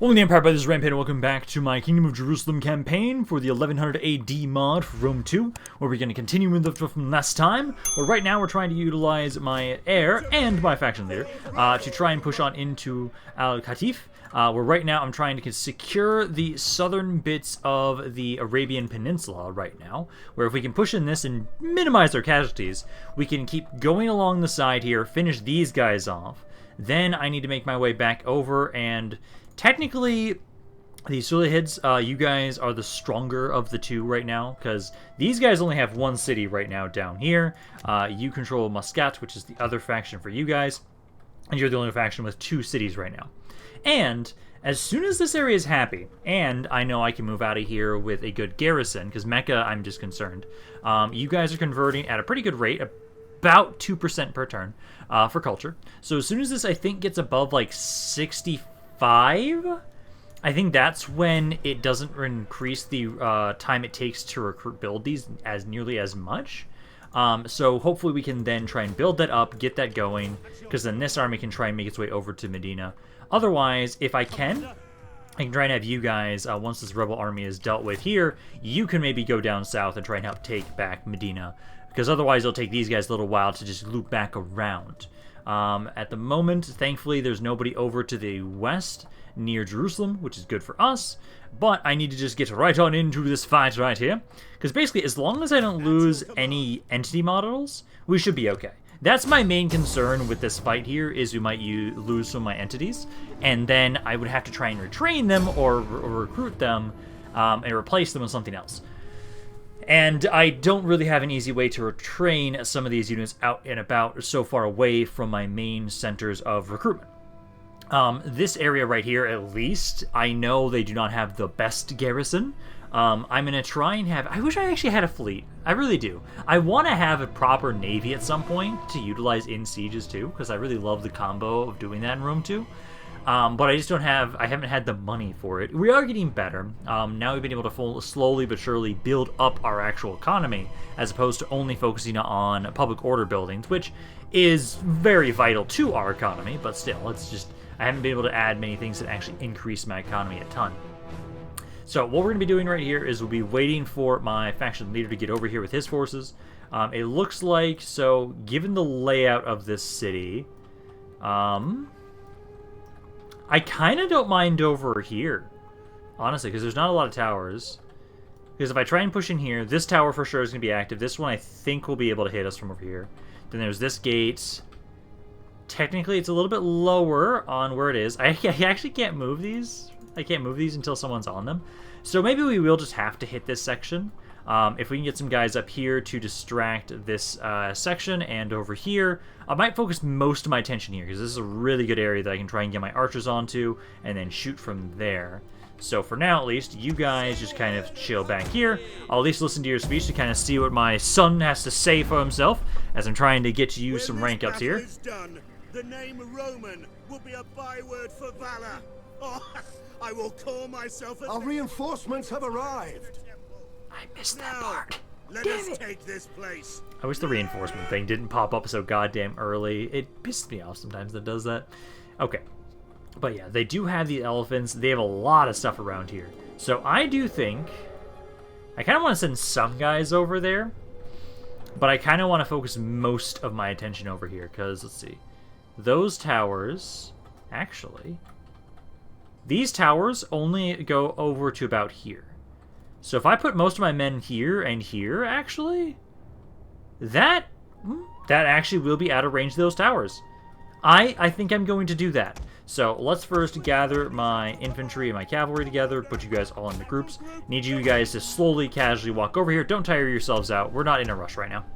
Welcome to the Empire by this Rampaned, and welcome back to my Kingdom of Jerusalem campaign for the 1100 AD mod for Rome 2, where we're going to continue with the from last time, where right now we're trying to utilize my heir and my faction leader to try and push on into Al Qatif, where right now I'm trying to secure the southern bits of the Arabian Peninsula right now, where if we can push in this and minimize our casualties, we can keep going along the side here, finish these guys off. Then I need to make my way back over, and technically, the Sulihids, you guys are the stronger of the two right now, because these guys only have one city right now down here. You control Muscat, which is the other faction for you guys, and you're the only faction with two cities right now. And as soon as this area is happy, and I know I can move out of here with a good garrison, because Mecca, I'm just concerned, you guys are converting at a pretty good rate, about 2% per turn for culture. So as soon as this, I think, gets above like 65, I think that's when it doesn't increase the time it takes to build these as nearly as much. So hopefully we can then try and build that up, get that going, because then this army can try and make its way over to Medina. Otherwise, if I can try and have you guys, once this rebel army is dealt with here, you can maybe go down south and try and help take back Medina, because otherwise it'll take these guys a little while to just loop back around. At the moment, thankfully, there's nobody over to the west near Jerusalem, which is good for us, but I need to just get right on into this fight right here, because basically, as long as I don't lose any entity models, we should be okay. That's my main concern with this fight here, is we might lose some of my entities, and then I would have to try and retrain them or recruit them and replace them with something else. And I don't really have an easy way to retrain some of these units out and about so far away from my main centers of recruitment. This area right here, at least, I know they do not have the best garrison. I'm going to try and have... I wish I actually had a fleet. I really do. I want to have a proper navy at some point to utilize in sieges too, because I really love the combo of doing that in Rome 2. But I just don't have, I haven't had the money for it. We are getting better. Now we've been able to slowly but surely build up our actual economy, as opposed to only focusing on public order buildings, which is very vital to our economy, but still, it's just, I haven't been able to add many things that actually increase my economy a ton. So what we're going to be doing right here is we'll be waiting for my faction leader to get over here with his forces. It looks like, so given the layout of this city, I kind of don't mind over here, honestly, because there's not a lot of towers. Because if I try and push in here, this tower for sure is going to be active. This one I think will be able to hit us from over here. Then there's this gate. Technically, it's a little bit lower on where it is. I actually can't move these. I can't move these until someone's on them. So maybe we will just have to hit this section. If we can get some guys up here to distract this section, and over here, I might focus most of my attention here, because this is a really good area that I can try and get my archers onto, and then shoot from there. So for now, at least, you guys just kind of chill back here. I'll at least listen to your speech to kind of see what my son has to say for himself, as I'm trying to get you some rank ups here. Done, the name Roman will be a byword for valor. Oh, I will call myself a... Our reinforcements have arrived. I missed that part. Let us take this place. I wish the reinforcement thing didn't pop up so goddamn early. It pisses me off sometimes that it does that. Okay. But yeah, they do have the elephants. They have a lot of stuff around here. So I do think... I kind of want to send some guys over there. But I kind of want to focus most of my attention over here. Because, let's see. Those towers... Actually... These towers only go over to about here. So if I put most of my men here and here, actually, that actually will be out of range of those towers. I think I'm going to do that. So let's first gather my infantry and my cavalry together, put you guys all into groups. Need you guys to slowly, casually walk over here. Don't tire yourselves out. We're not in a rush right now.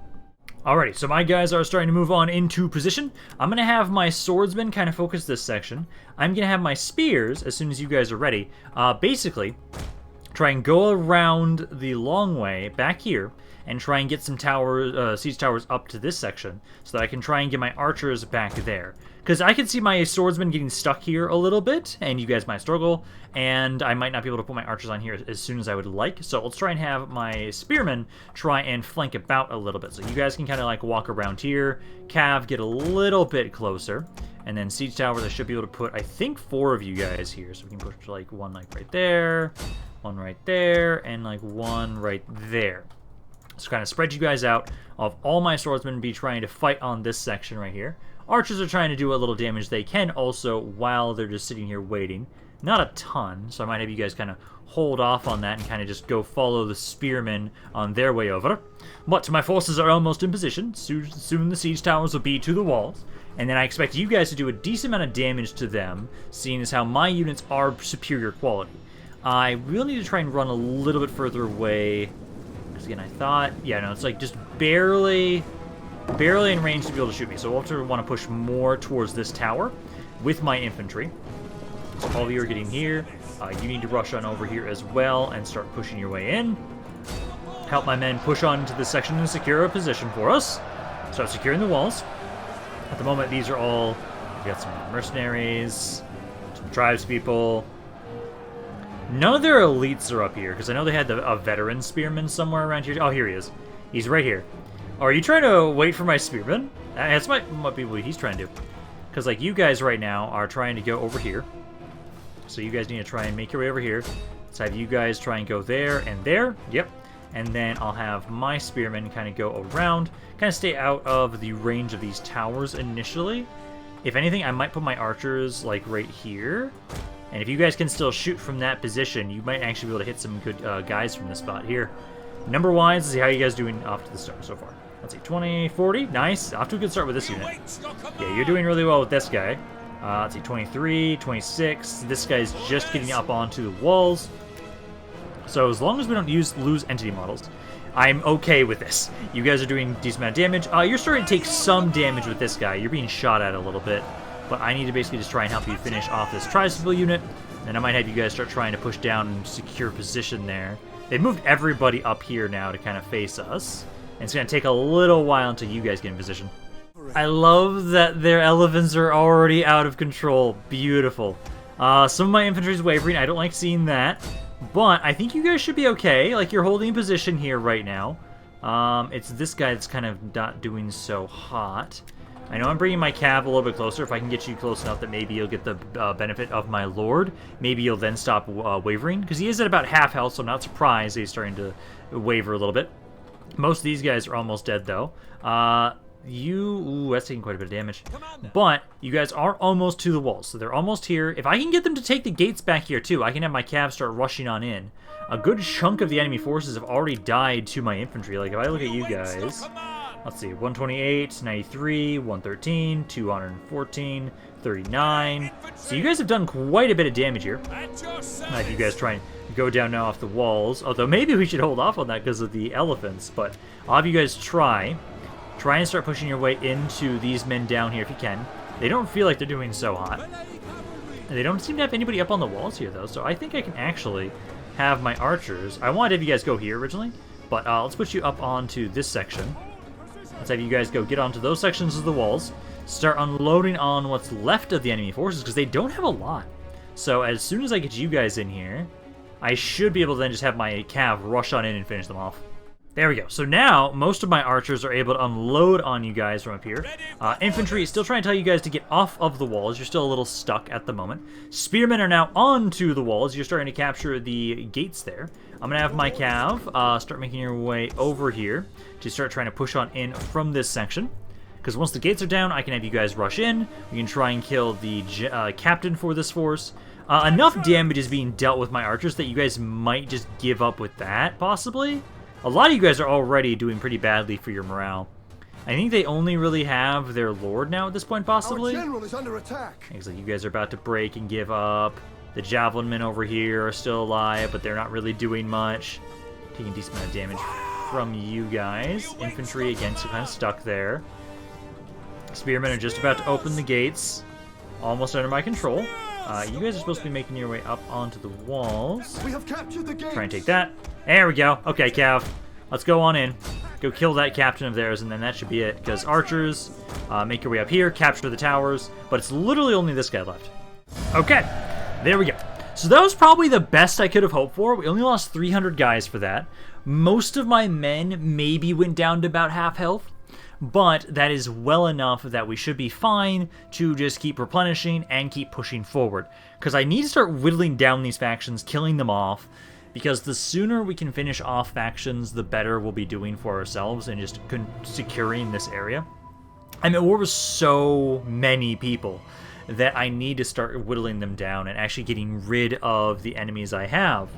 Alrighty, so my guys are starting to move on into position. I'm going to have my swordsmen kind of focus this section. I'm going to have my spears, as soon as you guys are ready, basically try and go around the long way back here and try and get some siege towers up to this section so that I can try and get my archers back there. Because I can see my swordsmen getting stuck here a little bit, and you guys might struggle, and I might not be able to put my archers on here as soon as I would like. So let's try and have my spearmen try and flank about a little bit. So you guys can kind of like walk around here, Cav, get a little bit closer, And then siege towers, I should be able to put, I think, 4 of you guys here. So we can push like one like right there, one right there, and like one right there. So kind of spread you guys out. Of all my swordsmen be trying to fight on this section right here. Archers are trying to do what little damage they can also while they're just sitting here waiting. Not a ton, so I might have you guys kind of hold off on that and kind of just go follow the spearmen on their way over. But my forces are almost in position. Soon the siege towers will be to the walls. And then I expect you guys to do a decent amount of damage to them, seeing as how my units are superior quality. I will need to try and run a little bit further away. Because again, I thought... Yeah, no, it's like just barely in range to be able to shoot me. So we'll have to want to push more towards this tower with my infantry. So all of you are getting here. You need to rush on over here as well and start pushing your way in. Help my men push on into this section and secure a position for us. Start securing the walls. At the moment, these are all... We've got some mercenaries, some tribespeople. None of their elites are up here, because I know they had a veteran spearman somewhere around here. Oh, here he is. He's right here. Oh, are you trying to wait for my spearman? That's might be what he's trying to do. Because, like, you guys right now are trying to go over here. So you guys need to try and make your way over here. Let's have you guys try and go there and there. Yep. And then I'll have my spearmen kind of go around. Kind of stay out of the range of these towers initially. If anything, I might put my archers, like, right here. And if you guys can still shoot from that position, you might actually be able to hit some good guys from this spot here. Number-wise, let's see how you guys doing off to the start so far. Let's see, 20, 40. Nice. Off to a good start with this unit. Yeah, you're doing really well with this guy. Let's see, 23, 26. This guy's just getting up onto the walls. So as long as we don't lose entity models, I'm okay with this. You guys are doing a decent amount of damage. You're starting to take some damage with this guy. You're being shot at a little bit. But I need to basically just try and help you finish off this tribespeople unit. And I might have you guys start trying to push down and secure position there. They've moved everybody up here now to kind of face us. And it's going to take a little while until you guys get in position. I love that their elephants are already out of control. Beautiful. Some of my infantry is wavering. I don't like seeing that. But I think you guys should be okay. Like, you're holding position here right now. It's this guy that's kind of not doing so hot. I know I'm bringing my cav a little bit closer. If I can get you close enough that maybe you'll get the benefit of my lord, maybe you'll then stop wavering. Because he is at about half health, so I'm not surprised he's starting to waver a little bit. Most of these guys are almost dead, though. Ooh, that's taking quite a bit of damage. But you guys are almost to the walls, so they're almost here. If I can get them to take the gates back here, too, I can have my cav start rushing on in. A good chunk of the enemy forces have already died to my infantry. Like, if I look at you guys... Let's see, 128, 93, 113, 214, 39. So you guys have done quite a bit of damage here. If you guys try and go down now off the walls. Although maybe we should hold off on that because of the elephants. But I'll have you guys try and start pushing your way into these men down here if you can. They don't feel like they're doing so hot. They don't seem to have anybody up on the walls here, though. So I think I can actually have my archers. I wanted to have you guys go here originally. But let's put you up onto this section. Let's have you guys go get onto those sections of the walls, start unloading on what's left of the enemy forces, because they don't have a lot. So as soon as I get you guys in here, I should be able to then just have my cav rush on in and finish them off. There we go. So now, most of my archers are able to unload on you guys from up here. Infantry is still trying to tell you guys to get off of the walls. You're still a little stuck at the moment. Spearmen are now onto the walls. You're starting to capture the gates there. I'm going to have my cav start making your way over here to start trying to push on in from this section. Because once the gates are down, I can have you guys rush in. We can try and kill the captain for this force. Enough damage is being dealt with my archers that you guys might just give up with that, possibly. A lot of you guys are already doing pretty badly for your morale. I think they only really have their lord now at this point, possibly. Our general is under attack. Looks like you guys are about to break and give up. The javelin men over here are still alive, but they're not really doing much. Taking a decent amount of damage from you guys. Infantry, again, so kind of stuck there. Spearmen are just about to open the gates. Almost under my control. You guys are supposed to be making your way up onto the walls. We have captured the gates. Try and take that. There we go. Okay, Cav. Let's go on in. Go kill that captain of theirs, and then that should be it. Because archers, make your way up here, capture the towers. But it's literally only this guy left. Okay. There we go. So that was probably the best I could have hoped for. We only lost 300 guys for that. Most of my men maybe went down to about half health. but that is well enough that we should be fine to just keep replenishing and keep pushing forward. Because I need to start whittling down these factions, killing them off, because the sooner we can finish off factions, the better we'll be doing for ourselves and just securing this area. I'm at war with so many people that I need to start whittling them down and actually getting rid of the enemies I have.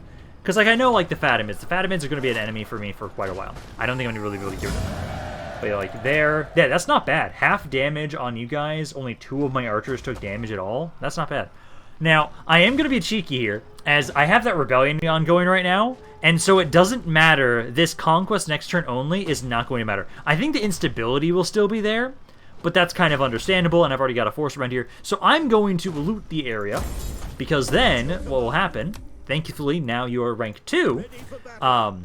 Because, like, I know, like, the Fatimids. The Fatimids are going to be an enemy for me for quite a while. I don't think I'm going to really get rid of them. But, like, there... Yeah, that's not bad. Half damage on you guys. Only 2 of my archers took damage at all. That's not bad. Now, I am going to be cheeky here, as I have that rebellion ongoing right now, and so it doesn't matter. This conquest next turn only is not going to matter. I think the instability will still be there, but that's kind of understandable, and I've already got a force around here. So I'm going to loot the area, because then what will happen... Thankfully, now you are rank 2. So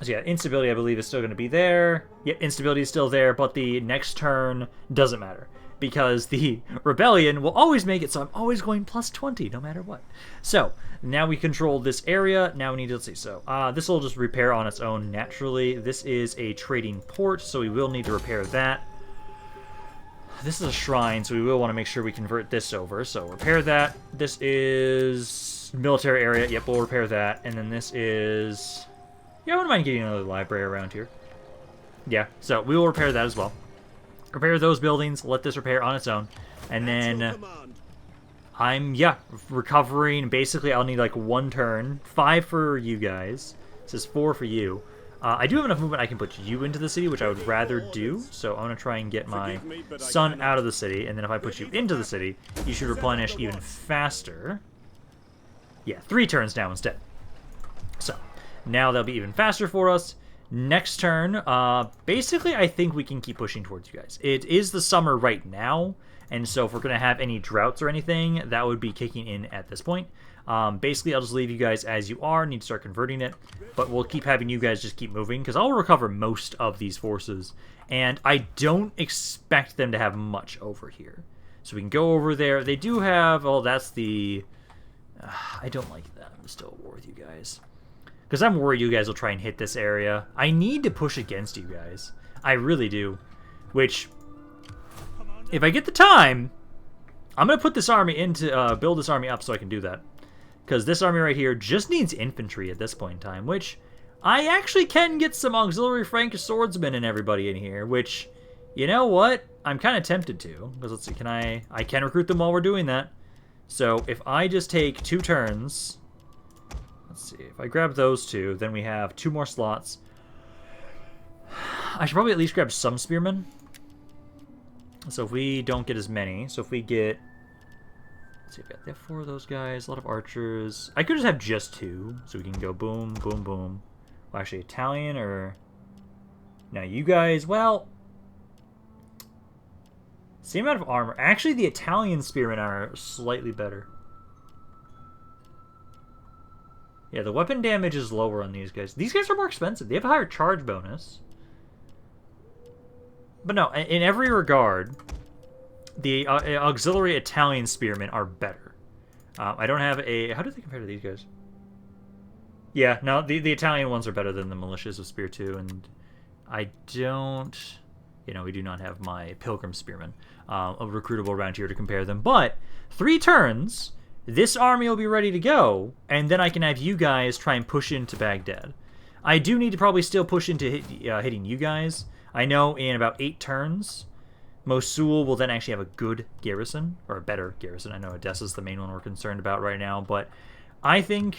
yeah, instability, I believe, is still going to be there. Yeah, instability is still there, but the next turn doesn't matter. Because the rebellion will always make it, so I'm always going plus 20, no matter what. So, now we control this area. Now we need to, let's see, so, this will just repair on its own naturally. This is a trading port, so we will need to repair that. This is a shrine, so we will want to make sure we convert this over. So, repair that. This is... military area, yep, we'll repair that. And then this is... Yeah, I wouldn't mind getting another library around here. Yeah, so we will repair that as well. Repair those buildings, let this repair on its own. And then I'm, yeah, recovering. Basically, I'll need like 1 turn. 5 for you guys. This is 4 for you. I do have enough movement I can put you into the city, which I would rather do. So I'm going to try and get my son out of the city. And then if I put you into the city, you should replenish even faster. Yeah, 3 turns now instead. So, now that'll be even faster for us. Next turn, basically I think we can keep pushing towards you guys. It is the summer right now, and so if we're going to have any droughts or anything, that would be kicking in at this point. Basically, I'll just leave you guys as you are, need to start converting it, but we'll keep having you guys just keep moving, because I'll recover most of these forces, and I don't expect them to have much over here. So we can go over there. They do have, oh, that's the... I don't like that. I'm still at war with you guys. Because I'm worried you guys will try and hit this area. I need to push against you guys. I really do. Which, if I get the time, I'm going to put this army into, build this army up so I can do that. Because this army right here just needs infantry at this point in time. Which, I actually can get some auxiliary Frankish swordsmen and everybody in here. Which, you know what? I'm kind of tempted to. Because let's see, I can recruit them while we're doing that. So, if I just take 2 turns, let's see, if I grab those 2, then we have 2 more slots. I should probably at least grab some spearmen. So if we don't get as many, so if we get, let's see, I've got 4 of those guys, a lot of archers. I could just have just 2, so we can go boom, boom, boom. Well, actually, Italian or, now you guys, well... Same amount of armor. Actually, the Italian spearmen are slightly better. Yeah, the weapon damage is lower on these guys. These guys are more expensive. They have a higher charge bonus. But no, in every regard, the auxiliary Italian spearmen are better. I don't have a... How do they compare to these guys? Yeah, no, the Italian ones are better than the militias of Spear 2, and I don't... You know, we do not have my Pilgrim Spearmen recruitable around here to compare them. But 3 turns, this army will be ready to go, and then I can have you guys try and push into Baghdad. I do need to probably still push into hitting you guys. I know in about 8 turns, Mosul will then actually have a good garrison, or a better garrison. I know Odessa's the main one we're concerned about right now, but I think...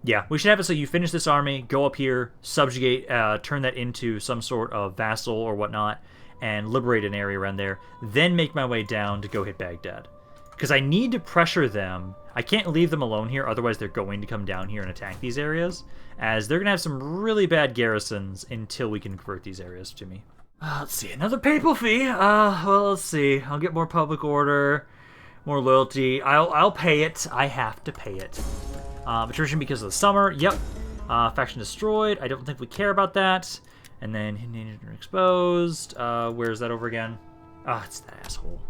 Yeah, we should have it so you finish this army, go up here, subjugate, turn that into some sort of vassal or whatnot, and liberate an area around there, then make my way down to go hit Baghdad. Because I need to pressure them. I can't leave them alone here, otherwise they're going to come down here and attack these areas, as they're going to have some really bad garrisons until we can convert these areas to me. Let's see, another papal fee. Well, let's see. I'll get more public order, more loyalty. I'll pay it. I have to pay it. Attrition because of the summer. Yep. Faction destroyed. I don't think we care about that. And then hidden exposed. Where's that over again? Ah, it's that asshole.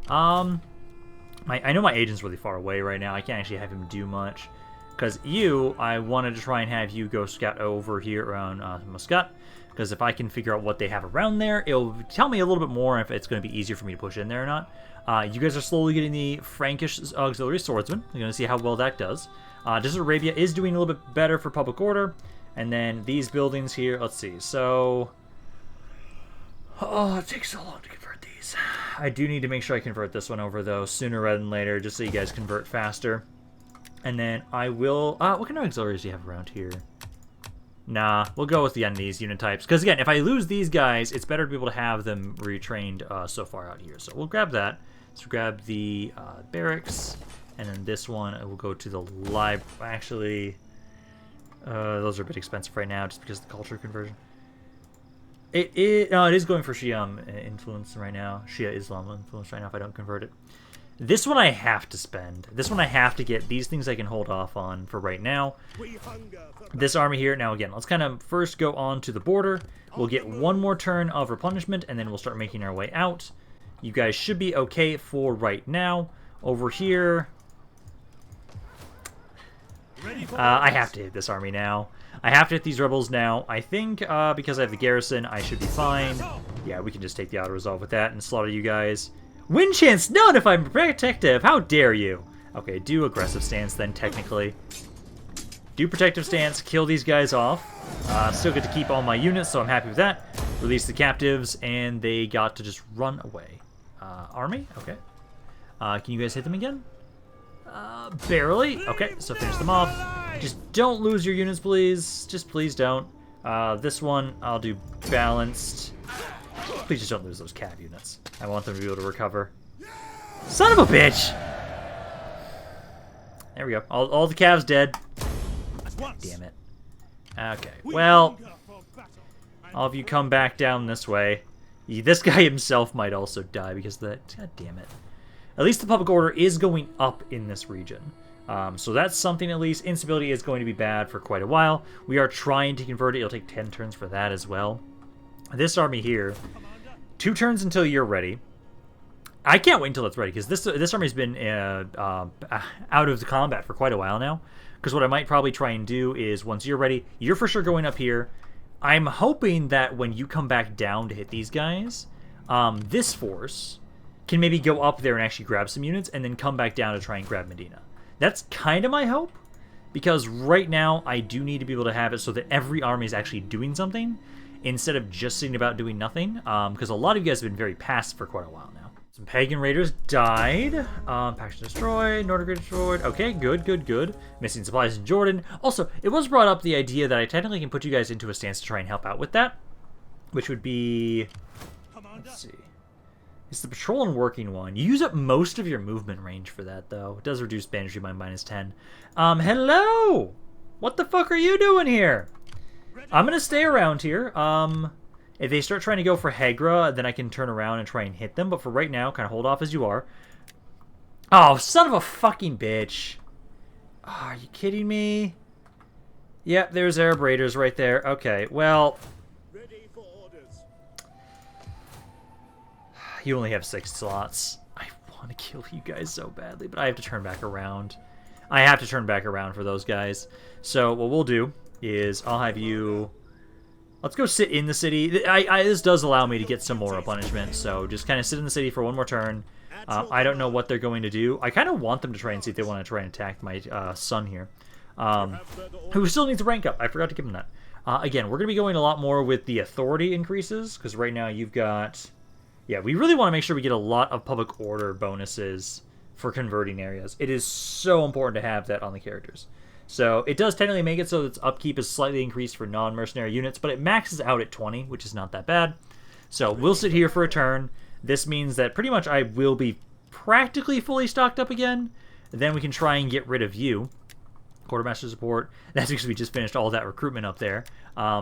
I know my agent's really far away right now. I can't actually have him do much. Because I wanted to try and have you go scout over here around Muscat. because if I can figure out what they have around there, it'll tell me a little bit more if it's going to be easier for me to push in there or not. You guys are slowly getting the Frankish Auxiliary Swordsman. You're going to see how well that does. Desert Arabia is doing a little bit better for public order. And then these buildings here, let's see. So, oh, it takes so long to convert these. I do need to make sure I convert this one over, though, sooner rather than later, just so you guys convert faster. And then I will... what kind of auxiliaries do you have around here? Nah, we'll go with the these unit types. Because, again, if I lose these guys, it's better to be able to have them retrained so far out here. So we'll grab that. So grab the barracks. And then this one, I will go to the library. Actually, those are a bit expensive right now just because of the culture conversion. It is going for Shia influence right now. Shia Islam influence right now if I don't convert it. This one I have to spend. This one I have to get. These things I can hold off on for right now. This army here. Now again, let's kind of first go on to the border. We'll get one more turn of replenishment and then we'll start making our way out. You guys should be okay for right now. Over here, I have to hit this army now. I have to hit these rebels now. I think because I have the garrison, I should be fine. Yeah, we can just take the auto-resolve with that and slaughter you guys. Win chance none if I'm protective. How dare you? Okay, do aggressive stance then, technically. Do protective stance, kill these guys off. Still get to keep all my units, so I'm happy with that. Release the captives, and they got to just run away. Army? Okay. Can you guys hit them again? Barely. Okay, so finish them off. Just don't lose your units, please. Just please don't. This one, I'll do balanced. Please just don't lose those cav units. I want them to be able to recover. Son of a bitch! There we go. All the cavs dead. Damn it. Okay, well, all of you come back down this way. This guy himself might also die because of that. God damn it. At least the public order is going up in this region. So that's something at least. Instability is going to be bad for quite a while. We are trying to convert it. It'll take 10 turns for that as well. This army here, 2 turns until you're ready. I can't wait until it's ready, because this army's been out of the combat for quite a while now. Because what I might probably try and do is, once you're ready, you're for sure going up here. I'm hoping that when you come back down to hit these guys, this force can maybe go up there and actually grab some units, and then come back down to try and grab Medina. That's kind of my hope, because right now I do need to be able to have it so that every army is actually doing something, instead of just sitting about doing nothing, because a lot of you guys have been very passive for quite a while now. Some pagan raiders died. Paction destroyed. Nordic destroyed. Okay, good, good, good. Missing supplies in Jordan. Also, it was brought up the idea that I technically can put you guys into a stance to try and help out with that, which would be... Let's see. It's the patrol and working one. You use up most of your movement range for that, though. It does reduce banditry by -10. Hello! What the fuck are you doing here? I'm gonna stay around here. If they start trying to go for Hegra, then I can turn around and try and hit them. But for right now, kind of hold off as you are. Oh, son of a fucking bitch. Oh, are you kidding me? Yep, there's Arab Raiders right there. Okay, well... Ready for orders. You only have 6 slots. I want to kill you guys so badly, but I have to turn back around. I have to turn back around for those guys. So what we'll do is I'll have you... Let's go sit in the city. This does allow me to get some more replenishment, so just kind of sit in the city for one more turn. I don't know what they're going to do. I kind of want them to try and see if they want to try and attack my son here, who still needs a rank up. I forgot to give him that. Again, we're going to be going a lot more with the authority increases, because right now you've got... Yeah, we really want to make sure we get a lot of public order bonuses for converting areas. It is so important to have that on the characters. So it does technically make it so that its upkeep is slightly increased for non-mercenary units, but it maxes out at 20, which is not that bad. So we'll sit here for a turn. This means that pretty much I will be practically fully stocked up again. Then we can try and get rid of you. Quartermaster support. That's because we just finished all that recruitment up there.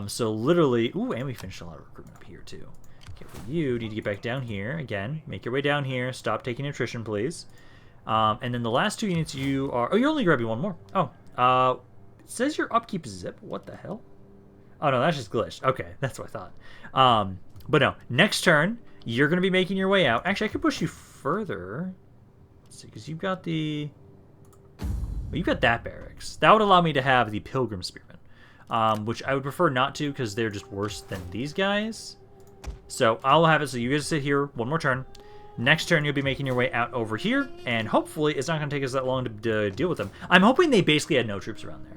So literally... Ooh, and we finished a lot of recruitment up here too. Okay, for you, need to get back down here. Again, make your way down here. Stop taking attrition, please. And then the last 2 units you are... Oh, you're only grabbing 1 more. Oh. It says your upkeep is zip. What the hell? Oh, no, that's just glitched. Okay, that's what I thought. But no, next turn, you're going to be making your way out. Actually, I could push you further. Let's see, because you've got the... Well, you've got that barracks. That would allow me to have the Pilgrim Spearmen. which I would prefer not to because they're just worse than these guys. So I'll have it so you guys sit here one more turn. Next turn, you'll be making your way out over here, and hopefully it's not going to take us that long to deal with them. I'm hoping they basically had no troops around there.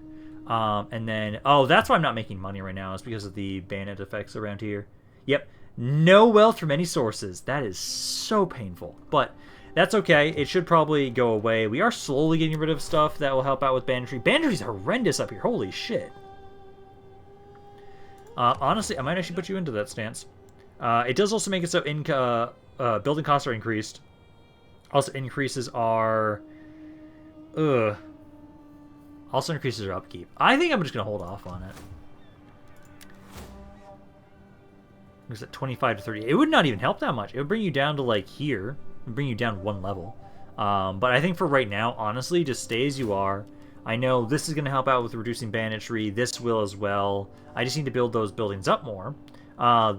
And then, oh, that's why I'm not making money right now. It's because of the bayonet effects around here. Yep, no wealth from any sources. That is so painful, but that's okay. It should probably go away. We are slowly getting rid of stuff that will help out with banditry. Banditry's horrendous up here. Holy shit. Honestly, I might actually put you into that stance. It does also make it so building costs are increased. Also increases our... Also increases our upkeep. I think I'm just going to hold off on it. It's at 25 to 30. It would not even help that much. It would bring you down to, like, here. It would bring you down one level. But I think for right now, honestly, just stay as you are. I know this is going to help out with reducing banditry. This will as well. I just need to build those buildings up more.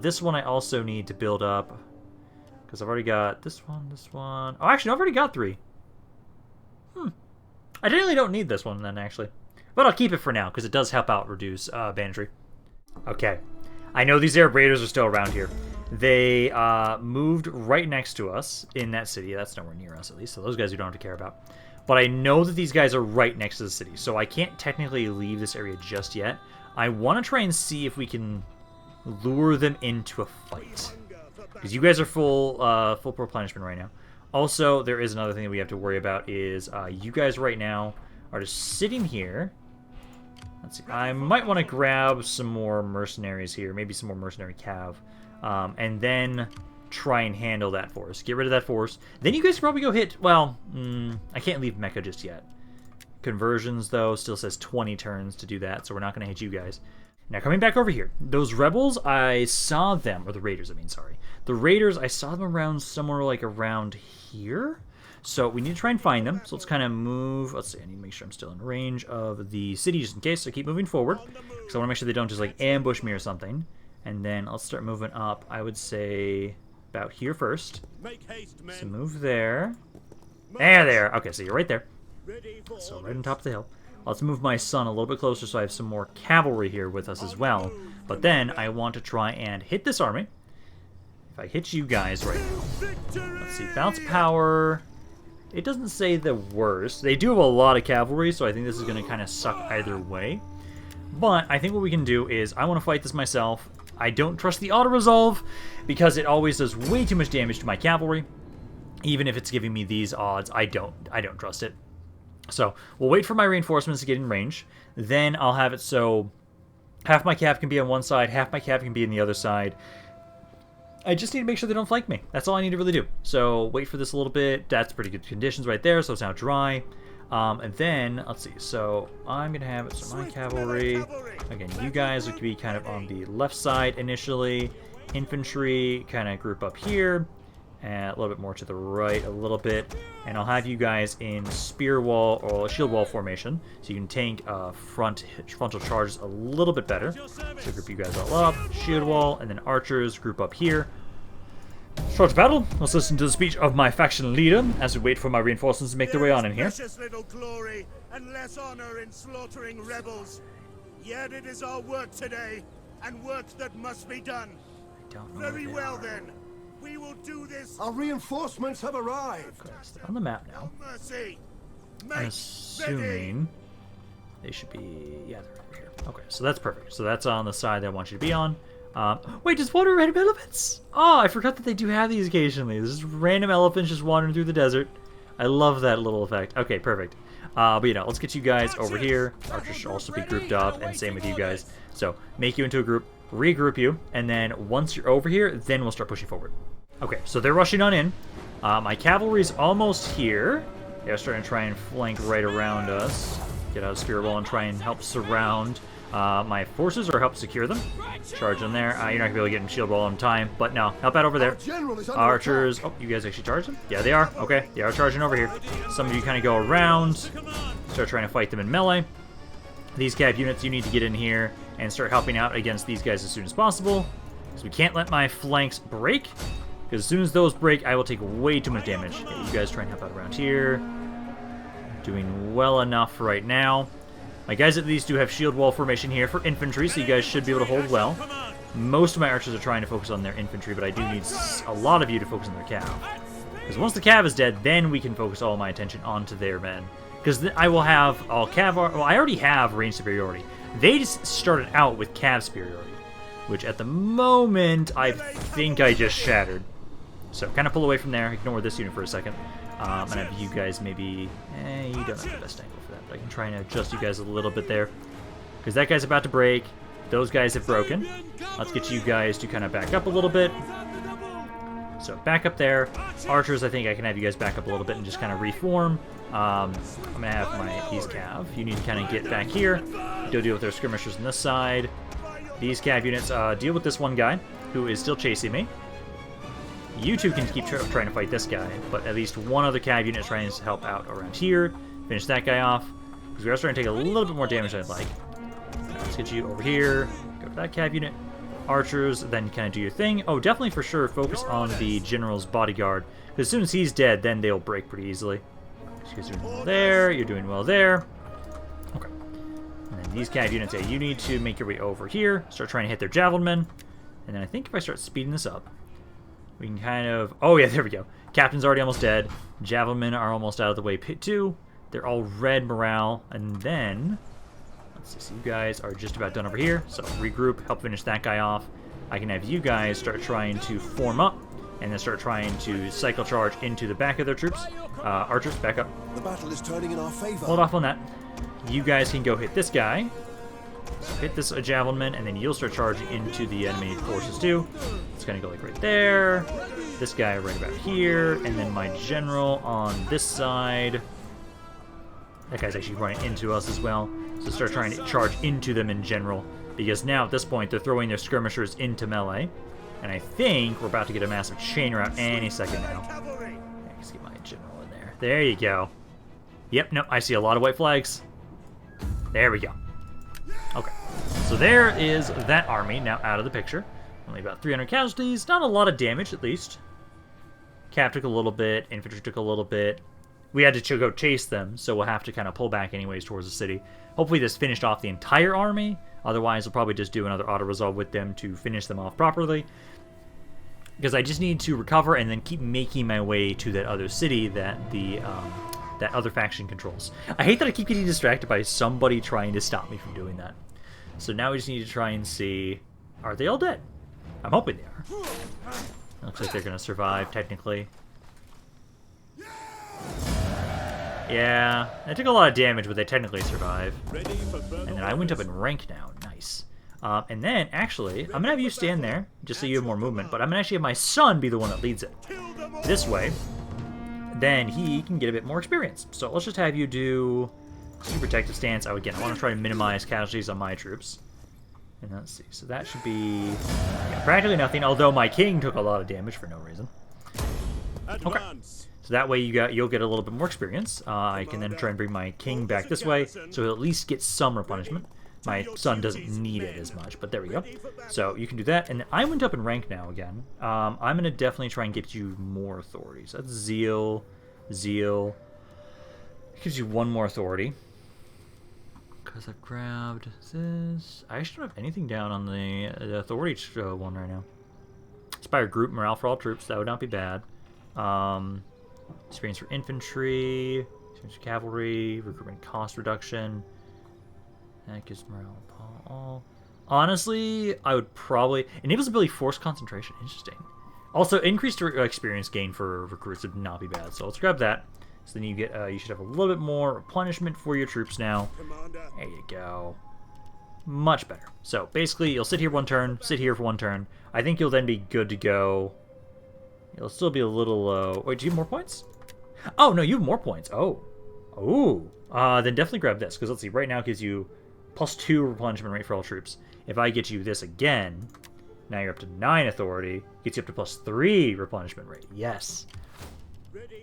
This one I also need to build up. Because I've already got this one, this one. Oh, actually, no, I've already got 3. I really don't need this one then, actually. But I'll keep it for now, because it does help out reduce banditry. Okay. I know these Arab raiders are still around here. They moved right next to us in that city. That's nowhere near us, at least. So those guys we don't have to care about. But I know that these guys are right next to the city. So I can't technically leave this area just yet. I want to try and see if we can lure them into a fight. Because you guys are full replenishment right now. Also, there is another thing that we have to worry about is you guys right now are just sitting here. Let's see. I might want to grab some more mercenaries here. Maybe some more mercenary cav. And then try and handle that force. Get rid of that force. Then you guys can probably go hit... Well, I can't leave Mecca just yet. Conversions, though, still says 20 turns to do that, so we're not going to hit you guys. Now, coming back over here. Those rebels, I saw them... Or the raiders, I mean, sorry. The raiders, I saw them around somewhere like around here. So we need to try and find them. So let's kind of move. Let's see. I need to make sure I'm still in range of the city just in case. So keep moving forward. Because I want to make sure they don't just like ambush me or something. And then let's start moving up. I would say about here first. So move there. There. Okay, so you're right there. So right on top of the hill. Let's move my son a little bit closer so I have some more cavalry here with us as well. But then I want to try and hit this army. If I hit you guys right now. Let's see. Bounce power. It doesn't say the worst. They do have a lot of cavalry, so I think this is going to kind of suck either way. But I think what we can do is I want to fight this myself. I don't trust the auto-resolve because it always does way too much damage to my cavalry. Even if it's giving me these odds, I don't trust it. So we'll wait for my reinforcements to get in range. Then I'll have it so half my cav can be on one side, half my cav can be on the other side. I just need to make sure they don't flank me. That's all I need to really do. So wait for this a little bit. That's pretty good conditions right there, so it's now dry. And then, let's see. So I'm going to have it. So my cavalry. Again, you guys would be kind of on the left side initially. Infantry kind of group up here. And a little bit more to the right a little bit. And I'll have you guys in spear wall or shield wall formation. So you can tank frontal charges a little bit better. So group you guys all up. Shield wall. And then archers group up here. Short battle. Let's listen to the speech of my faction leader as we wait for my reinforcements to make their way on in here. Precious little glory and less honor in slaughtering rebels. Yet it is our work today, and work that must be done. I don't know. Very well then. We will do this. Our reinforcements have arrived. Okay, so they're on the map now. Mercy. I'm assuming they should be... Yeah, they're over here. Okay, so that's perfect. So that's on the side that I want you to be on. Wait, does water random elephants? Oh, I forgot that they do have these occasionally. This is random elephants just wandering through the desert. I love that little effect. Okay, perfect. But you know, let's get you guys over here. Archers should also be grouped up, and same with you guys. So make you into a group, regroup you, and then once you're over here, then we'll start pushing forward. Okay, so they're rushing on in. My cavalry's almost here. They're starting to try and flank right around us. Get out of spear wall and try and help surround my forces or help secure them. Charge in there. You're not going to be able to get in shield wall on time, but no, help out over there. Archers. Oh, you guys actually charged them? Yeah, they are. Okay, they are charging over here. Some of you kind of go around, start trying to fight them in melee. These cav units, you need to get in here and start helping out against these guys as soon as possible. Because we can't let my flanks break. Because as soon as those break, I will take way too much damage. Okay, you guys try and help out around here. Doing well enough right now. My guys at least do have shield wall formation here for infantry, so you guys should be able to hold well. Most of my archers are trying to focus on their infantry, but I do need a lot of you to focus on their cav. Because once the cav is dead, then we can focus all my attention onto their men. Because I will have all cav... Well, I already have range superiority. They just started out with cav superiority, which at the moment, I think I just shattered. So kind of pull away from there, ignore this unit for a second. And have you guys maybe... you don't have the best angle for that, but I can try and adjust you guys a little bit there. Because that guy's about to break. Those guys have broken. Let's get you guys to kind of back up a little bit. So back up there. Archers, I think I can have you guys back up a little bit and just kind of reform. I'm going to have these cav. You need to kind of get back here. Go deal with their skirmishers on this side. These cav units, deal with this one guy who is still chasing me. You two can keep trying to fight this guy, but at least one other cav unit is trying to help out around here. Finish that guy off, because we are starting to take a little bit more damage than I'd like. Let's get you over here. Go to that cav unit. Archers, then kind of do your thing. Oh, definitely for sure focus on the general's bodyguard, because as soon as he's dead, then they'll break pretty easily. So you guys are doing well there. You're doing well there. Okay. And then these cav units, you need to make your way over here. Start trying to hit their javelin men. And then I think if I start speeding this up, we can kind of... Oh, yeah, there we go. Captain's already almost dead. Javelin are almost out of the way, too. They're all red morale. And then... Let's see, so you guys are just about done over here. So regroup, help finish that guy off. I can have you guys start trying to form up. And then start trying to cycle charge into the back of their troops. Archers, back up. The battle is turning in our favor. Hold off on that. You guys can go hit this guy. So hit this javelin man, and then you'll start charging into the enemy forces too. It's gonna go like right there. This guy right about here, and then my general on this side. That guy's actually running into us as well. So start trying to charge into them in general, because now at this point they're throwing their skirmishers into melee, and I think we're about to get a massive chain rout any second now. Yeah, let's get my general in there. There you go. Yep, no, I see a lot of white flags. There we go. Okay, so there is that army now out of the picture. Only about 300 casualties, not a lot of damage at least. Cav took a little bit, infantry took a little bit. We had to go chase them, so we'll have to kind of pull back anyways towards the city. Hopefully this finished off the entire army, otherwise we'll probably just do another auto-resolve with them to finish them off properly. Because I just need to recover and then keep making my way to that other city that that other faction controls. I hate that I keep getting distracted by somebody trying to stop me from doing that. So now we just need to try and see, are they all dead? I'm hoping they are. Looks like they're going to survive, technically. Yeah, I took a lot of damage, but they technically survive. And then I went up in rank now. Nice. And then, actually, I'm going to have you stand there, just so you have more movement, but I'm going to actually have my son be the one that leads it. This way, then he can get a bit more experience. So let's just have you do super protective stance. Oh, again, I want to try to minimize casualties on my troops. And let's see, so that should be practically nothing, although my king took a lot of damage for no reason. Okay, so that way you'll get a little bit more experience. I can then try and bring my king back this way, so he'll at least get some replenishment. My son doesn't need it as much, but there we go. So you can do that, and I went up in rank now again. I'm going to definitely try and get you more authority. So that's zeal. It gives you one more authority. Because I've grabbed this. I actually don't have anything down on the authority one right now. Inspire group, morale for all troops. That would not be bad. Experience for infantry. Experience for cavalry. Recruitment cost reduction. That gives morale all. Honestly, I would probably... Enables ability force concentration. Interesting. Also, increased experience gain for recruits would not be bad. So let's grab that. So then you get, you should have a little bit more replenishment for your troops now. There you go. Much better. So basically, you'll sit here one turn, sit here for one turn. I think you'll then be good to go. You'll still be a little low. Wait, do you have more points? Oh, no, you have more points. Oh. Ooh. Then definitely grab this, because let's see, right now it gives you +2 replenishment rate for all troops. If I get you this again, now you're up to 9 authority. Gets you up to +3 replenishment rate. Yes.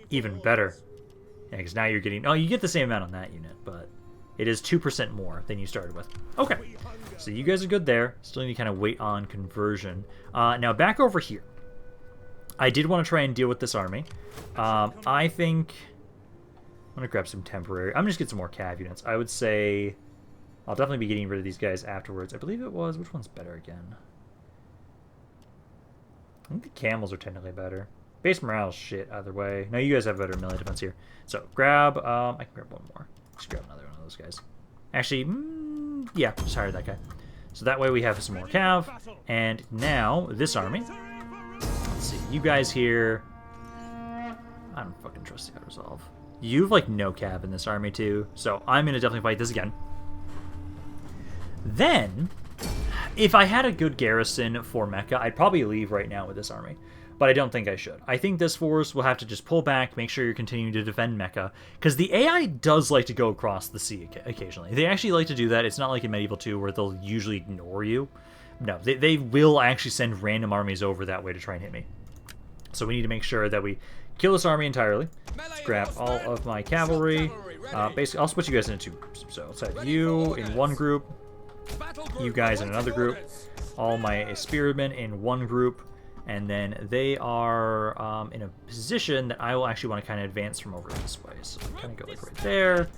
Even better. Yeah, because now you're getting... Oh, you get the same amount on that unit, but it is 2% more than you started with. Okay. So you guys are good there. Still need to kind of wait on conversion. Now back over here. I did want to try and deal with this army. I think... I'm going to grab some temporary... I'm going to just get some more cav units. I would say... I'll definitely be getting rid of these guys afterwards. I believe it was... Which one's better again? I think the camels are technically better. Base morale is shit either way. No, you guys have better melee defense here. So, grab... I can grab one more. Just grab another one of those guys. Actually, yeah, just hire that guy. So that way we have some more cav. And now, this army. Let's see, you guys here... I don't fucking trust the auto-resolve. You've, like, no cav in this army, too. So I'm going to definitely fight this again. Then, if I had a good garrison for Mecca, I'd probably leave right now with this army. But I don't think I should. I think this force will have to just pull back, make sure you're continuing to defend Mecca. Because the AI does like to go across the sea occasionally. They actually like to do that. It's not like in Medieval 2 where they'll usually ignore you. No, they will actually send random armies over that way to try and hit me. So we need to make sure that we kill this army entirely. Let's grab all of my cavalry. Basically, I'll split you guys into two. So let's have you in one group. You guys in another group. All my spearmen in one group. And then they are in a position that I will actually want to kind of advance from over this way. So kind of go like right there.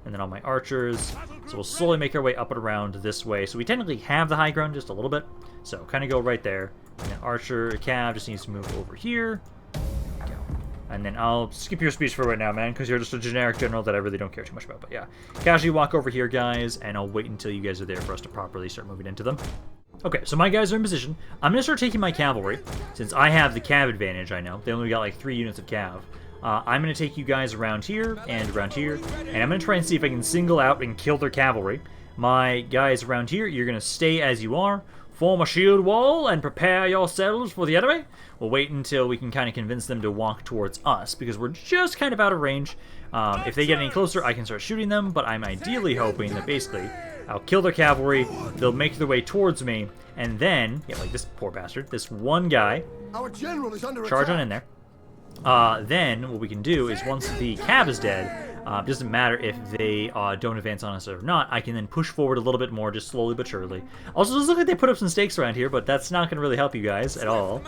And then all my archers. So we'll slowly make our way up and around this way. So we technically have the high ground just a little bit. So kind of go right there. And then archer, cav just needs to move over here. There we go. And then I'll skip your speech for right now, man, because you're just a generic general that I really don't care too much about. But yeah, casually walk over here, guys, and I'll wait until you guys are there for us to properly start moving into them. Okay, so my guys are in position. I'm going to start taking my cavalry, since I have the cav advantage, I know. They only got like 3 units of cav. I'm going to take you guys around here, and I'm going to try and see if I can single out and kill their cavalry. My guys around here, you're going to stay as you are, form a shield wall, and prepare yourselves for the enemy. We'll wait until we can kind of convince them to walk towards us, because we're just kind of out of range. If they get any closer, I can start shooting them, but I'm ideally hoping that basically I'll kill their cavalry, they'll make their way towards me, and then, yeah, like this poor bastard, this one guy, Our general is under charge attack. on in there. Then what we can do is once the cav is dead, doesn't matter if they don't advance on us or not, I can then push forward a little bit more, just slowly but surely. Also, it does look like they put up some stakes around here, but that's not going to really help you guys at all.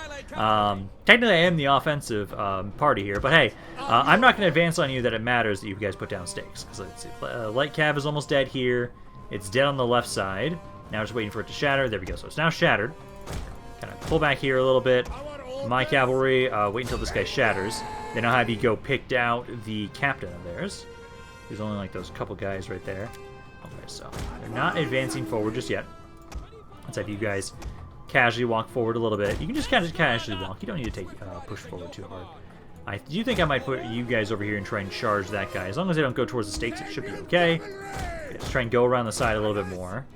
Technically, I am the offensive party here, but hey, I'm not going to advance on you that it matters that you guys put down stakes. Because let's see, light cav is almost dead here. It's dead on the left side. Now just waiting for it to shatter. There we go. So it's now shattered. Kind of pull back here a little bit. My cavalry, wait until this guy shatters. Then I'll have you go pick out the captain of theirs. There's only like those couple guys right there. Okay, so they're not advancing forward just yet. Let's have you guys casually walk forward a little bit. You can just kind of casually walk. You don't need to push forward too hard. I do think I might put you guys over here and try and charge that guy. As long as they don't go towards the stakes, it should be okay. Just try and go around the side a little bit more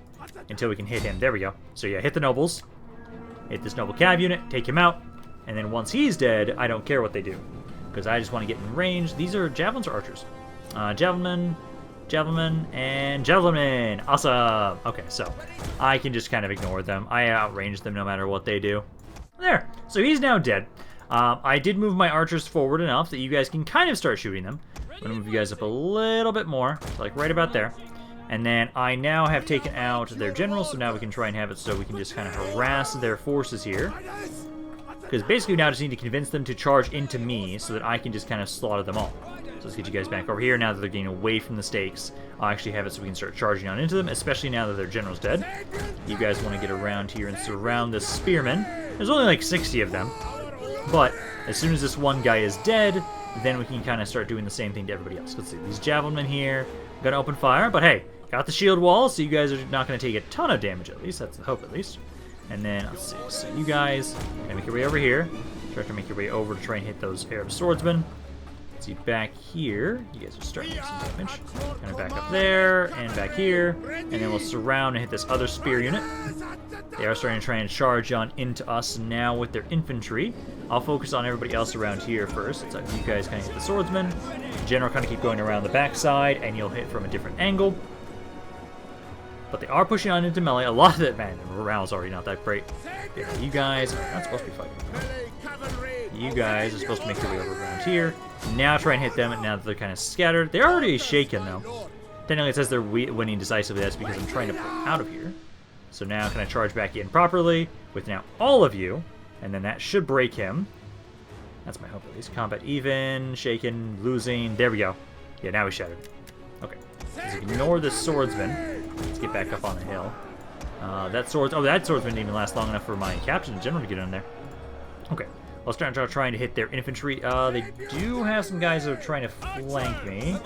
until we can hit him. There we go. So yeah, hit the nobles. Hit this noble cav unit. Take him out. And then once he's dead, I don't care what they do. Because I just want to get in range. These are javelins or archers? Javelin, and javelin. Awesome. Okay, so I can just kind of ignore them. I outrange them no matter what they do. There. So he's now dead. I did move my archers forward enough that you guys can kind of start shooting them. I'm going to move you guys up a little bit more. So like right about there. And then I now have taken out their general, so now we can try and have it so we can just kind of harass their forces here. Because basically now I just need to convince them to charge into me so that I can just kind of slaughter them all. So let's get you guys back over here now that they're getting away from the stakes. I'll actually have it so we can start charging on into them, especially now that their general's dead. You guys want to get around here and surround the spearmen. There's only like 60 of them. But as soon as this one guy is dead, then we can kind of start doing the same thing to everybody else. Let's see, these javelin here, gonna open fire, but hey, got the shield wall, so you guys are not gonna take a ton of damage at least. That's the hope at least. And then, let's see, so you guys gonna make your way over here. Start to make your way over to try and hit those Arab swordsmen. Let's see, back here, you guys are starting to make some damage. Kind of back up there, and back here. And then we'll surround and hit this other spear unit. They are starting to try and charge on into us now with their infantry. I'll focus on everybody else around here first. So you guys kind of hit the swordsman. General kind of keep going around the backside, and you'll hit from a different angle. But they are pushing on into melee. A lot of it, man, the morale's already not that great. Yeah, you guys are not supposed to be fighting. You guys are supposed to make your way over around here. Now try and hit them, now that they're kind of scattered. They're already shaken, though. Technically, it says they're winning decisively. That's because I'm trying to pull out of here. So now can I charge back in properly with now all of you, and then that should break him. That's my hope at least. Combat even, shaken, losing. There we go. Yeah, now he's shattered. Okay. Just ignore this swordsman. Let's get back up on the hill. That sword's been even last long enough for my captain and general to get in there. Okay, let's start trying to hit their infantry. They do have some guys that are trying to flank me.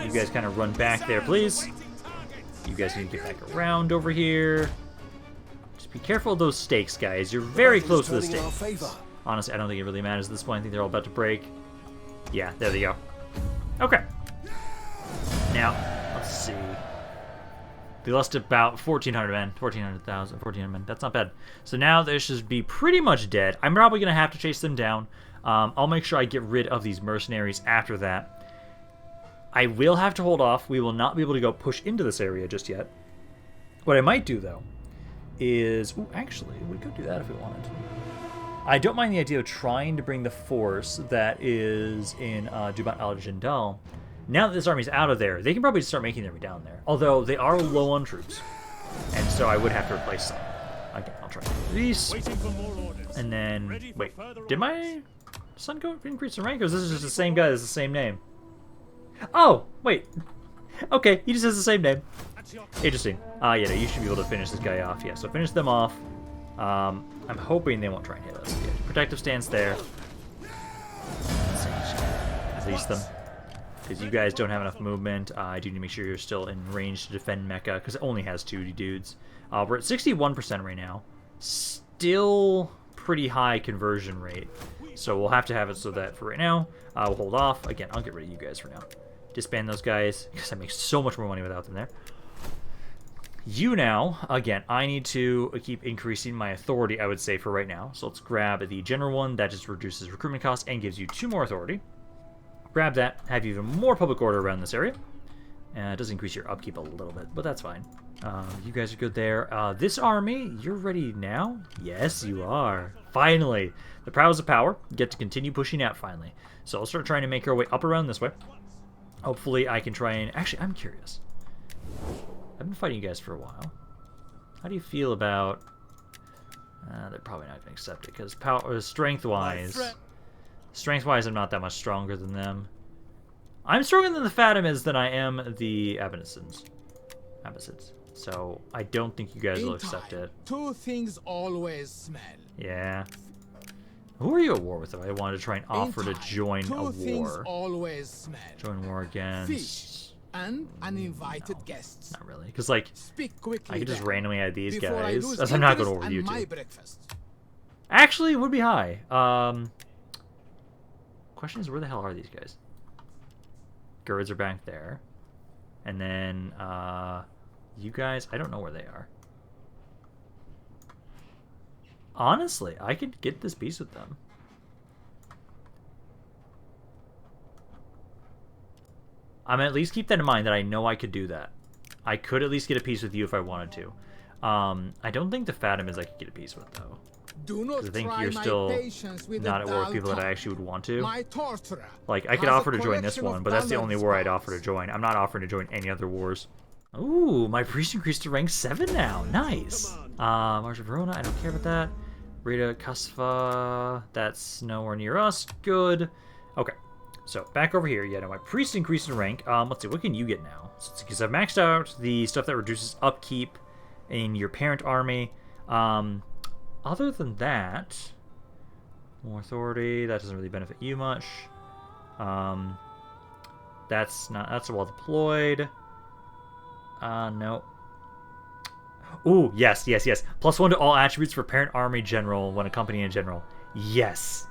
You guys kind of run back there, please. You guys need to get back around over here. Just be careful of those stakes, guys. You're very close to the stakes. Honestly, I don't think it really matters at this point. I think they're all about to break. Yeah, there they go. Okay. Now, let's see. They lost about 1,400 men. 1,400 men. That's not bad. So now they should be pretty much dead. I'm probably going to have to chase them down. I'll make sure I get rid of these mercenaries after that. I will have to hold off. We will not be able to go push into this area just yet. What I might do, though, is... Ooh, actually, we could do that if we wanted to. I don't mind the idea of trying to bring the force that is in Dubat al-Jindal. Now that this army's out of there, they can probably start making their way down there. Although, they are low on troops. And so I would have to replace some. Again, I'll try to do these. And then... Wait, did my son go increase in rank? Or is this just the same guy that's the same name? Oh, wait. Okay, he just has the same name. Interesting. Yeah, no, you should be able to finish this guy off. Yeah, so finish them off. I'm hoping they won't try and hit us. Yeah, protective stance there. Release them. Because you guys don't have enough movement. I do need to make sure you're still in range to defend Mecca, because it only has 2 dudes. We're at 61% right now. Still pretty high conversion rate. So we'll have to have it so that for right now, we'll hold off. Again, I'll get rid of you guys for now. Disband those guys, because I make so much more money without them there. You now, again, I need to keep increasing my authority, I would say, for right now. So let's grab the general one. That just reduces recruitment costs and gives you 2 more authority. Grab that, have even more public order around this area. It does increase your upkeep a little bit, but that's fine. You guys are good there. This army, you're ready now? Yes, you are. Finally. The prowess of power. Get to continue pushing out, finally. So I'll start trying to make our way up around this way. Hopefully I can try and... Actually, I'm curious. I've been fighting you guys for a while. How do you feel about... they're probably not going to accept it, because strength-wise... Strength-wise, I'm not that much stronger than them. I'm stronger than the Fatimids than I am the Abbasids. So I don't think you guys will accept it. 2 things always smell. Yeah. Who are you at war with? If I wanted to try and offer to join a war. 2 things always smell. Join war against... Fish and uninvited guests. Not really. Because, like, Speak quickly I could just then, randomly add these before I guys. lose As I'm not going to interest over you and my two. breakfast. Actually, it would be high. Question is, where the hell are these guys? Girds are back there. And then, you guys, I don't know where they are. Honestly, I could get this peace with them. I'm at least keep that in mind that I know I could do that. I could at least get a peace with you if I wanted to. I don't think the Fatimids I could get a peace with, though. Do not I think try you're my still patience with not a at war with dull people that I tongue. actually would want to. My torturer Like, I could has a offer to join this collection one, of but that's the only war I'd balanced offer to spies. join. I'm not offering to join any other wars. Ooh, my priest increased to rank 7 now. Nice. March of Verona, I don't care about that. Rita Kasfa, that's nowhere near us. Good. Okay, so back over here. Yeah, no, my priest increased in rank. Let's see, what can you get now? Because I've maxed out the stuff that reduces upkeep in your parent army. Other than that, more authority. That doesn't really benefit you much. That's well deployed. No. Ooh, yes. +1 to all attributes for parent army general when accompanying a general. Yes.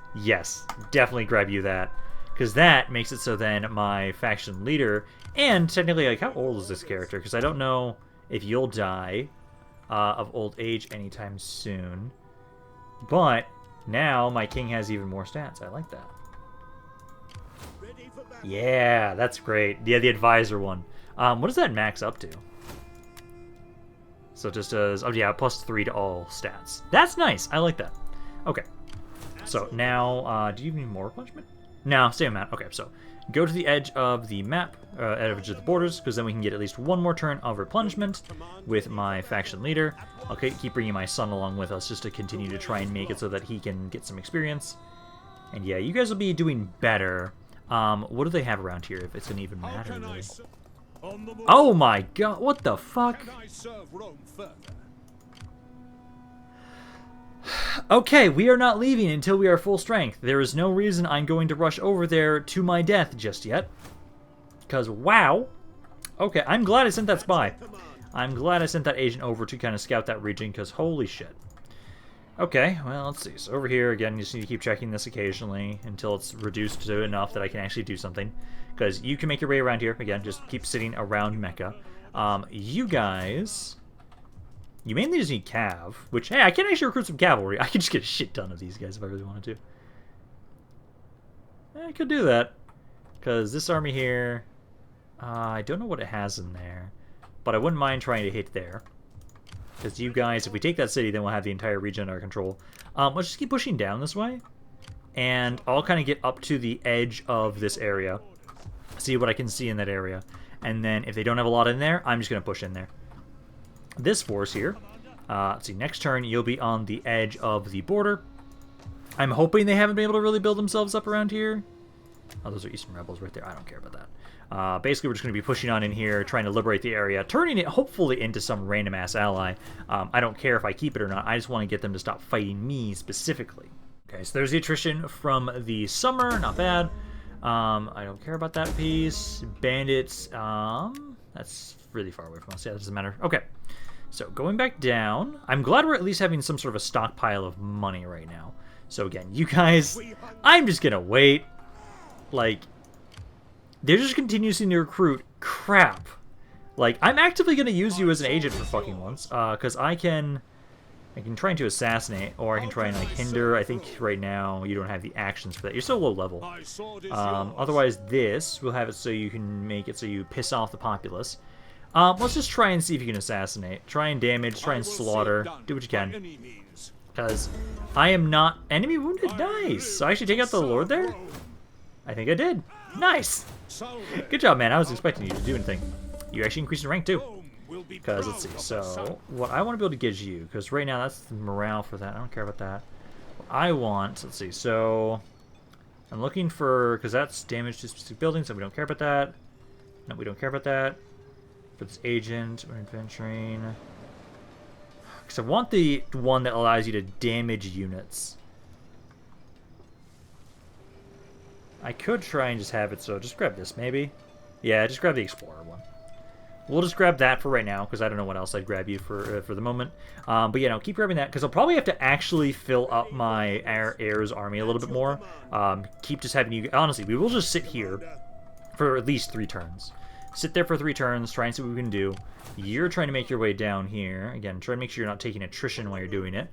Definitely grab you that. Because that makes it so then my faction leader, and technically, like, how old is this character? Because I don't know if you'll die of old age anytime soon. But now my king has even more stats. I like that. Yeah, that's great. Yeah, the advisor one. What does that max up to? So it just does, oh yeah, +3 to all stats. That's nice. I like that. Okay. So now, do you need more replenishment? No, same amount. Okay, so go to the edge of the map, edge of the borders, because then we can get at least 1 more turn of replenishment with my faction leader. Okay, keep bringing my son along with us just to continue to try and make it so that he can get some experience. And yeah, you guys will be doing better. What do they have around here, if it's going to even matter, really? Oh my god, what the fuck? I serve Rome further. Okay, we are not leaving until we are full strength. There is no reason I'm going to rush over there to my death just yet. Because, wow. Okay, I'm glad I sent that spy. I'm glad I sent that agent over to kind of scout that region, because holy shit. Okay, well, let's see. So over here, again, you just need to keep checking this occasionally until it's reduced to enough that I can actually do something. Because you can make your way around here. Again, just keep sitting around Mecca. You guys... You mainly just need cav, which, hey, I can actually recruit some cavalry. I can just get a shit ton of these guys if I really wanted to. I could do that. Because this army here... I don't know what it has in there. But I wouldn't mind trying to hit there. Because you guys, if we take that city, then we'll have the entire region under our control. Let's just keep pushing down this way. And I'll kind of get up to the edge of this area. See what I can see in that area. And then if they don't have a lot in there, I'm just going to push in there. This force here, let's see, next turn you'll be on the edge of the border. I'm hoping they haven't been able to really build themselves up around here. Oh, those are Eastern Rebels right there. I don't care about that. Basically, we're just going to be pushing on in here, trying to liberate the area, turning it hopefully into some random-ass ally. I don't care if I keep it or not. I just want to get them to stop fighting me specifically. Okay, so there's the attrition from the summer. Not bad. I don't care about that piece. Bandits, that's really far away from us. Yeah, that doesn't matter. Okay. So, going back down, I'm glad we're at least having some sort of a stockpile of money right now. So again, you guys, I'm just gonna wait. Like, they're just continuing to recruit crap. Like, I'm actively gonna use you as an agent for fucking once, because I can try to assassinate, or I can try and, like, hinder. I think right now you don't have the actions for that. You're so low level. Otherwise, this will have it so you can make it so you piss off the populace. Let's just try and see if you can assassinate. Try and damage, try and slaughter. Do what you can. Because I am not... Enemy wounded? Nice! So I actually take out the Lord there? I think I did. Nice! Good job, man. I was expecting you to do anything. You actually increased in rank, too. Because, let's see. So, what I want to be able to get you, because right now that's the morale for that. I don't care about that. What I want... Let's see. So, I'm looking for... Because that's damage to specific buildings, so we don't care about that. No, we don't care about that. For this agent, we're adventuring. Because I want the one that allows you to damage units. I could try and just have it, so just grab this, maybe. Yeah, just grab the Explorer one. We'll just grab that for right now, because I don't know what else I'd grab you for the moment. But yeah, no, keep grabbing that, because I'll probably have to actually fill up my Heirs army a little bit more. Keep just having you... Honestly, we will just sit here for at least 3 turns. Sit there for 3 turns, try and see what we can do. You're trying to make your way down here. Again, try to make sure you're not taking attrition while you're doing it.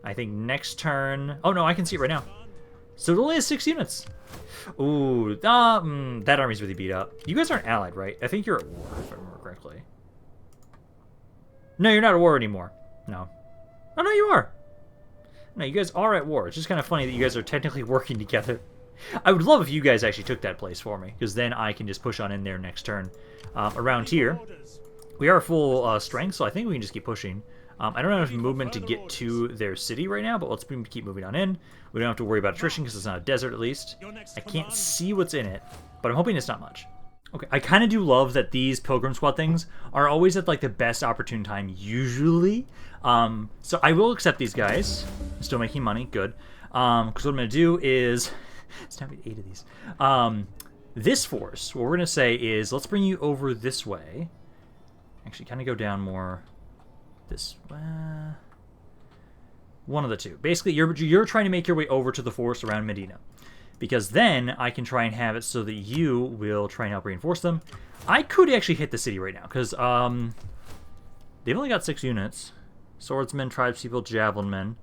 I think next turn... Oh, no, I can see it right now. So it only has 6 units. Ooh, that army's really beat up. You guys aren't allied, right? I think you're at war, if I remember correctly. No, you're not at war anymore. No. Oh, no, you are. No, you guys are at war. It's just kind of funny that you guys are technically working together. I would love if you guys actually took that place for me, because then I can just push on in there next turn. Around here, we are full strength, so I think we can just keep pushing. I don't have enough movement to get to their city right now, but let's keep moving on in. We don't have to worry about attrition, because it's not a desert, at least. I can't see what's in it, but I'm hoping it's not much. Okay, I kind of do love that these Pilgrim Squad things are always at, like, the best opportune time, usually. So I will accept these guys. I'm still making money, good. Because what I'm going to do is... It's time to get 8 of these. This force, what we're going to say is, let's bring you over this way. Actually, kind of go down more this way. One of the two. Basically, you're trying to make your way over to the force around Medina. Because then I can try and have it so that you will try and help reinforce them. I could actually hit the city right now, because they've only got 6 units. Swordsmen, tribespeople, javelin men.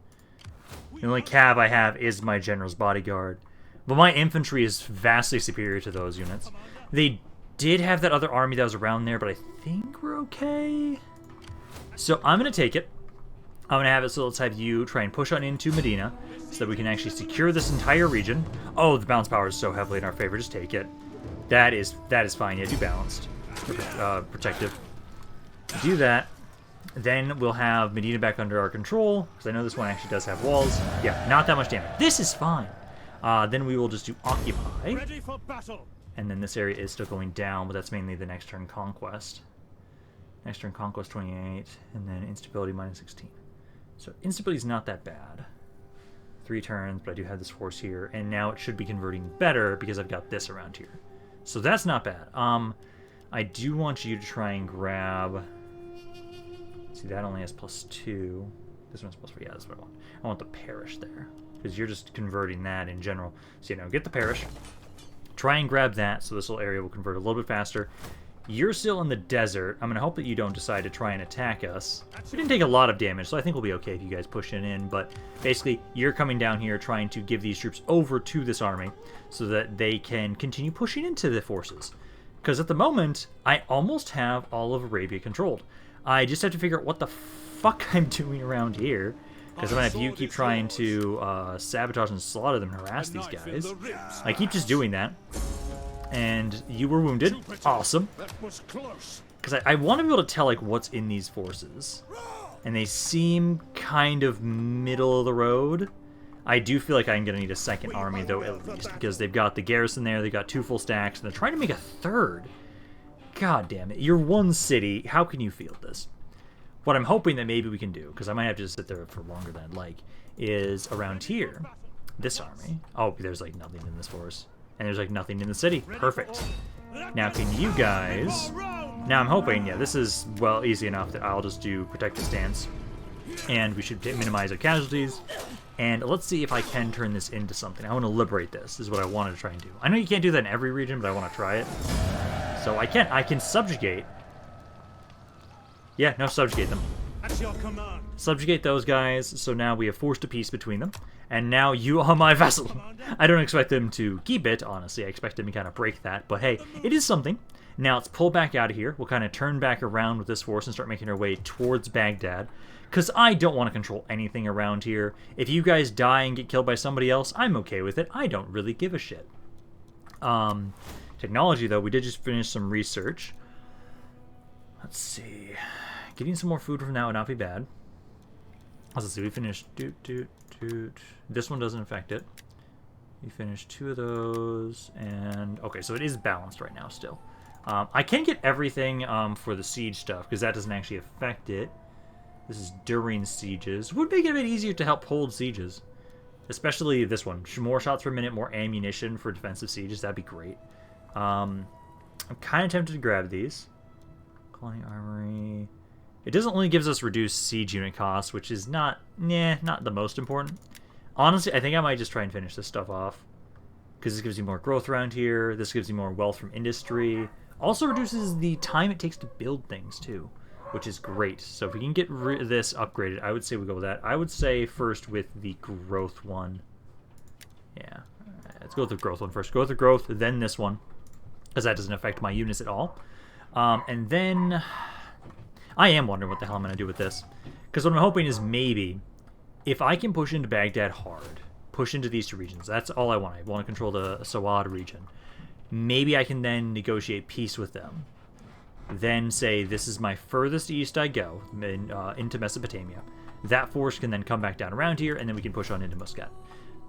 The only cav I have is my general's bodyguard. But my infantry is vastly superior to those units. They did have that other army that was around there, but I think we're okay. So I'm going to take it. I'm going to have it so let's have you try and push on into Medina so that we can actually secure this entire region. Oh, the balance power is so heavily in our favor. Just take it. That is fine. Yeah, do balanced. Protective. Do that. Then we'll have Medina back under our control, because I know this one actually does have walls. Yeah, not that much damage. This is fine. Then we will just do Occupy. Ready for battle. And then this area is still going down, but that's mainly the next turn conquest. Next turn conquest 28, and then instability minus 16. So instability is not that bad. 3 turns, but I do have this force here, and now it should be converting better because I've got this around here. So that's not bad. I do want you to try and grab... See, that only has +2. This one's +4. Yeah, that's what I want. I want the parish there, because you're just converting that in general. So, get the parish. Try and grab that, so this little area will convert a little bit faster. You're still in the desert. I'm going to hope that you don't decide to try and attack us. We didn't take a lot of damage, so I think we'll be okay if you guys push it in. But basically, you're coming down here trying to give these troops over to this army so that they can continue pushing into the forces. Because at the moment, I almost have all of Arabia controlled. I just have to figure out what the fuck I'm doing around here. Because I'm going to have you keep trying to sabotage and slaughter them and harass these guys. I keep just doing that. And you were wounded. Awesome. Because I want to be able to tell, like, what's in these forces. And they seem kind of middle of the road. I do feel like I'm going to need a second army, though, at least. Because they've got the garrison there, they've got 2 full stacks, and they're trying to make a 3rd. God damn it. You're one city. How can you field this? What I'm hoping that maybe we can do, because I might have to just sit there for longer than I'd like, is around here, this army. Oh, there's, like, nothing in this force. And there's, like, nothing in the city. Perfect. Now, can you guys... Now, I'm hoping, yeah, this is, well, easy enough that I'll just do protective stance. And we should minimize our casualties. And let's see if I can turn this into something. I want to liberate this. This is what I wanted to try and do. I know you can't do that in every region, but I want to try it. So I can subjugate. Yeah, no, subjugate them. At your command. Subjugate those guys, so now we have forced a peace between them. And now you are my vassal. I don't expect them to keep it, honestly. I expect them to kind of break that. But hey, it is something. Now let's pull back out of here. We'll kind of turn back around with this force and start making our way towards Baghdad. Because I don't want to control anything around here. If you guys die and get killed by somebody else, I'm okay with it. I don't really give a shit. Technology, though, we did just finish some research. Let's see. Getting some more food from that would not be bad. Let's see, we finished... This one doesn't affect it. We finished 2 of those, and... Okay, so it is balanced right now still. I can get everything for the siege stuff, because that doesn't actually affect it. This is during sieges. Would make it a bit easier to help hold sieges. Especially this one. More shots per minute, more ammunition for defensive sieges. That'd be great. I'm kind of tempted to grab these. Colony Armory... It doesn't only gives us reduced siege unit costs, which is not the most important. Honestly, I think I might just try and finish this stuff off. Because this gives you more growth around here. This gives you more wealth from industry. Also reduces the time it takes to build things, too. Which is great. So if we can get this upgraded, I would say we go with that. I would say first with the growth one. Yeah. Let's go with the growth one first. Go with the growth, then this one. Because that doesn't affect my units at all. And then... I am wondering what the hell I'm going to do with this. Because what I'm hoping is maybe, if I can push into Baghdad hard, push into these 2 regions, that's all I want. I want to control the Sawad region. Maybe I can then negotiate peace with them. Then say, this is my furthest east I go, into Mesopotamia. That force can then come back down around here, and then we can push on into Muscat.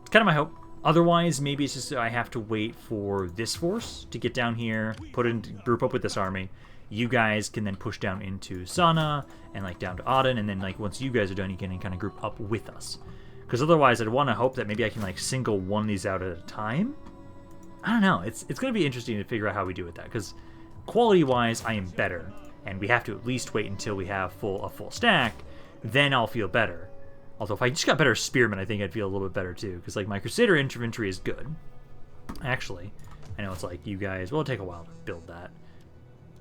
It's kind of my hope. Otherwise, maybe it's just I have to wait for this force to get down here, group up with this army. You guys can then push down into Sana and like down to Aden, and then like once you guys are done, you can kind of group up with us. Because otherwise, I'd want to hope that maybe I can like single one of these out at a time. I don't know. It's going to be interesting to figure out how we do with that. Because quality-wise, I am better, and we have to at least wait until we have a full stack. Then I'll feel better. Although if I just got better spearmen, I think I'd feel a little bit better too. Because like my Crusader infantry is good. Actually, I know it's like you guys. Well, it'll take a while to build that.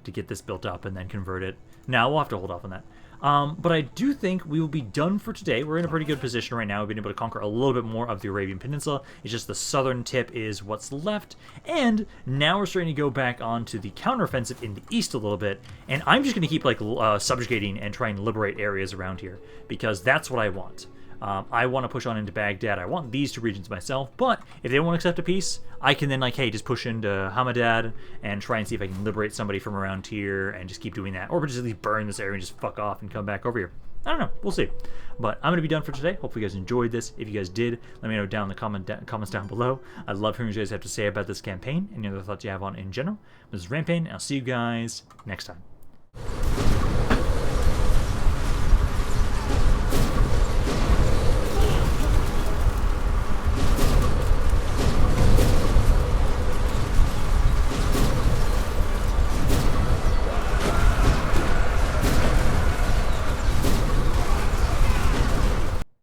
To get this built up and then convert it. Now we'll have to hold off on that. But I do think we will be done for today. We're in a pretty good position right now. We've been able to conquer a little bit more of the Arabian Peninsula. It's just the southern tip is what's left. And now we're starting to go back onto the counteroffensive in the east a little bit. And I'm just going to keep like subjugating and trying to liberate areas around here. Because that's what I want. I want to push on into Baghdad. I want these 2 regions myself, but if they won't accept a peace, I can then like, hey, just push into Hamadad and try and see if I can liberate somebody from around here and just keep doing that. Or just at least burn this area and just fuck off and come back over here. I don't know. We'll see. But I'm going to be done for today. Hopefully you guys enjoyed this. If you guys did, let me know down in the comments down below. I'd love hearing what you guys have to say about this campaign and any other thoughts you have on it in general. This is Rampaned, and I'll see you guys next time.